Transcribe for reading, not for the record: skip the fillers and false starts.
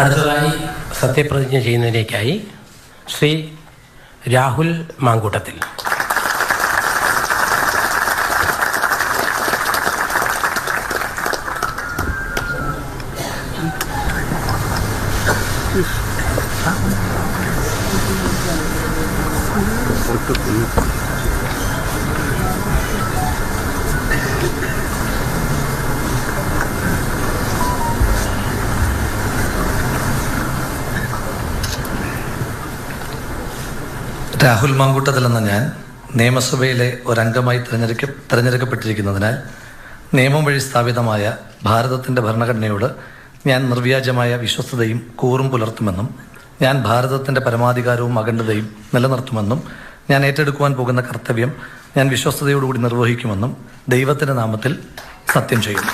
അടുത്തതായി സത്യപ്രതിജ്ഞ ചെയ്യുന്നതിലേക്കായി ശ്രീ രാഹുൽ മാങ്കൂട്ടത്തിൽ. രാഹുൽ മാങ്കൂട്ടത്തിൽ എന്ന ഞാൻ നിയമസഭയിലെ ഒരംഗമായി തിരഞ്ഞെടുക്കപ്പെട്ടിരിക്കുന്നതിനാൽ നിയമം വഴി സ്ഥാപിതമായ ഭാരതത്തിൻ്റെ ഭരണഘടനയോട് ഞാൻ നിർവ്യാജമായ വിശ്വസ്തതയും കൂറും പുലർത്തുമെന്നും ഞാൻ ഭാരതത്തിൻ്റെ പരമാധികാരവും അഖണ്ഡതയും നിലനിർത്തുമെന്നും ഞാൻ ഏറ്റെടുക്കുവാൻ പോകുന്ന കർത്തവ്യം ഞാൻ വിശ്വസ്തയോടുകൂടി നിർവഹിക്കുമെന്നും ദൈവത്തിൻ്റെ നാമത്തിൽ സത്യം ചെയ്യുന്നു.